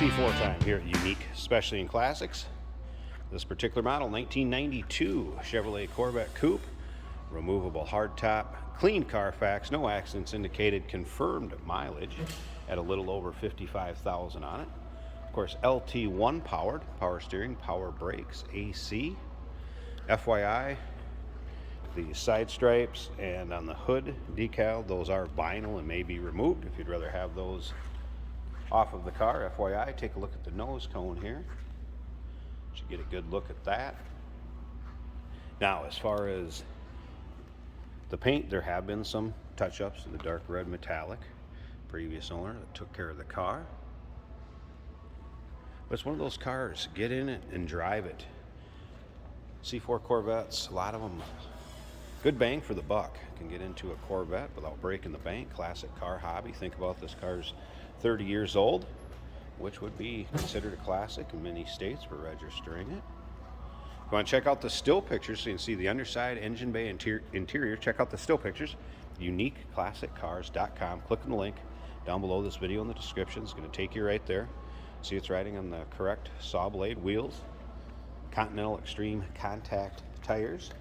C4 time here at Unique Specialty and Classics. This particular model, 1992 Chevrolet Corvette Coupe, removable hardtop, clean Carfax, no accidents indicated, confirmed mileage at a little over 55,000 on it. Of course, LT1 powered, power steering, power brakes, AC. FYI, the side stripes and on the hood decal, those are vinyl and may be removed if you'd rather have those off of the car. FYI, take a look at the nose cone here. You get a good look at that. Now, as far as the paint, there have been some touch-ups to the dark red metallic. Previous owner that took care of the car. But it's one of those cars, get in it and drive it. C4 Corvettes, a lot of them, good bang for the buck. Can get into a Corvette without breaking the bank. Classic car hobby. Think about this car's 30 years old, which would be considered a classic in many states for registering it. If you want to check out the still pictures so you can see the underside, engine bay, interior, check out the still pictures, uniqueclassiccars.com. Click on the link down below this video in the description. It's going to take you right there. See, it's riding on the correct saw blade wheels, Continental Extreme contact tires,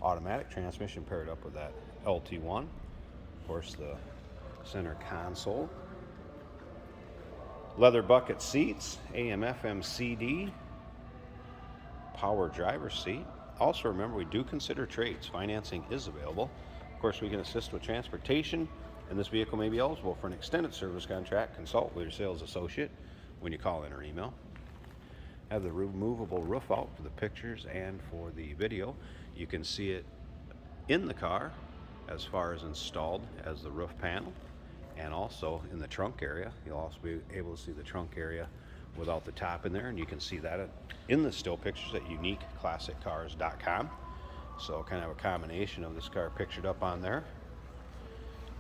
automatic transmission paired up with that LT1. Of course, the center console. Leather bucket seats, AM, FM, CD, power driver's seat. Also remember, we do consider trades. Financing is available. Of course, we can assist with transportation, and this vehicle may be eligible for an extended service contract. Consult with your sales associate when you call in or email. Have the removable roof out for the pictures and for the video. You can see it in the car as far as installed as the roof panel. And also in the trunk area, you'll also be able to see the trunk area without the top in there, and you can see that in the still pictures at uniqueclassiccars.com. So kind of a combination of this car pictured up on there.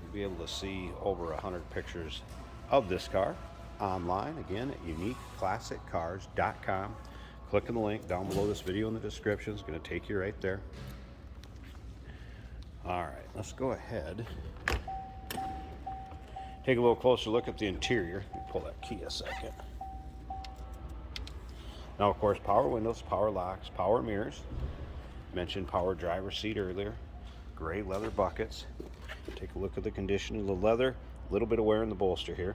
You'll be able to see over 100 pictures of this car online, again at uniqueclassiccars.com. Click on the link down below this video in the description. It's going to take you right there. All right, let's go ahead. Take a little closer look at the interior. Let me pull that key a second. Now, of course, power windows, power locks, power mirrors. Mentioned power driver's seat earlier. Gray leather buckets. Take a look at the condition of the leather. A little bit of wear in the bolster here.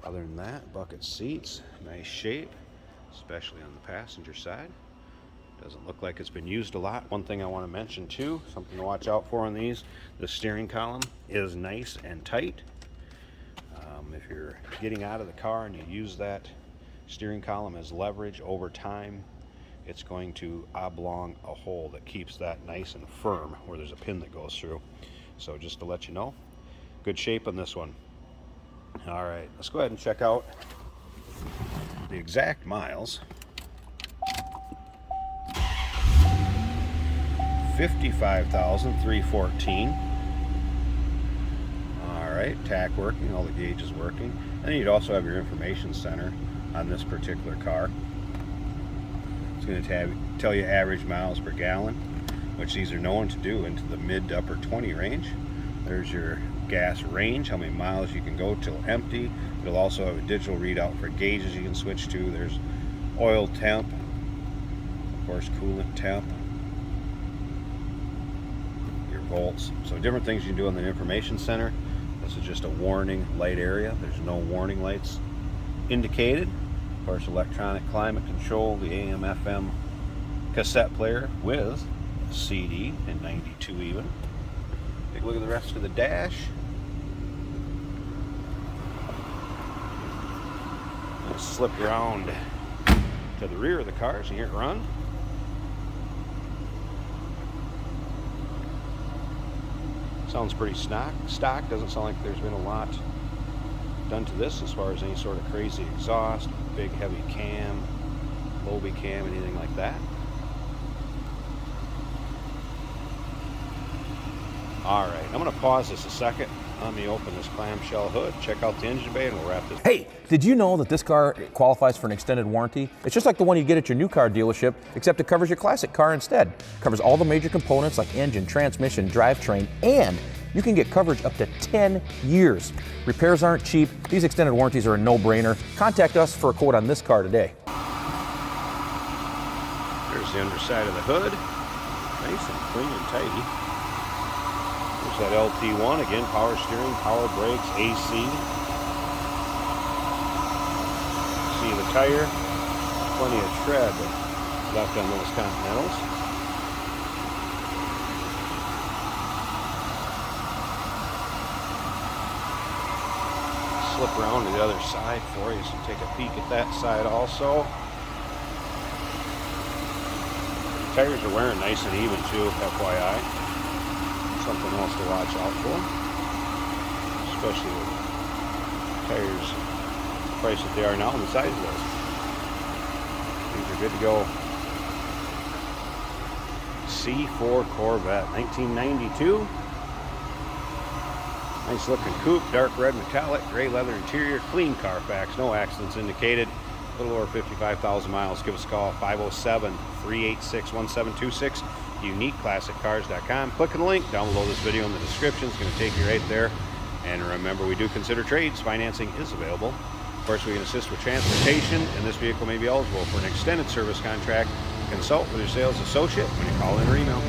Other than that, bucket seats, nice shape, especially on the passenger side. Doesn't look like it's been used a lot. One thing I want to mention too, something to watch out for on these, the steering column is nice and tight. If you're getting out of the car and you use that steering column as leverage over time, it's going to oblong a hole that keeps that nice and firm where there's a pin that goes through. So just to let you know, good shape on this one. All right, let's go ahead and check out the exact miles. 55,314. All right, tack working, all the gauges working. And you'd also have your information center on this particular car. It's going to tell you average miles per gallon, which these are known to do into the mid to upper 20 range. There's your gas range, how many miles you can go till empty. It'll also have a digital readout for gauges you can switch to. There's oil temp, of course coolant temp, volts. So different things you can do on the information center. This is just a warning light area. There's no warning lights indicated. Of course, electronic climate control, the AM FM cassette player with CD in 92 even. Take a look at the rest of the dash. Let's slip around to the rear of the car so you hear it run. Sounds pretty stock. Doesn't sound like there's been a lot done to this as far as any sort of crazy exhaust, big heavy cam, Moby cam, anything like that. All right, I'm going to pause this a second. Let me open this clamshell hood, check out the engine bay, and we'll wrap this. Hey, did you know that this car qualifies for an extended warranty? It's just like the one you get at your new car dealership, except it covers your classic car instead. It covers all the major components like engine, transmission, drivetrain, and you can get coverage up to 10 years. Repairs aren't cheap. These extended warranties are a no-brainer. Contact us for a quote on this car today. There's the underside of the hood. Nice and clean and tidy. There's that LT1 again, power steering, power brakes, AC. See the tire, plenty of tread left on those Continentals. Slip around to the other side for you, so take a peek at that side also. Tires are wearing nice and even too, FYI. Something else to watch out for, especially with tires the price that they are now and the size of those. These are good to go. C4 Corvette, 1992. Nice looking coupe, dark red metallic, gray leather interior, clean Carfax, no accidents indicated. A little over 55,000 miles. Give us a call, 507-386-1726, uniqueclassiccars.com. Click on the link down below this video in the description. It's going to take you right there. And remember, we do consider trades. Financing is available. Of course, we can assist with transportation, and this vehicle may be eligible for an extended service contract. Consult with your sales associate when you call in or email.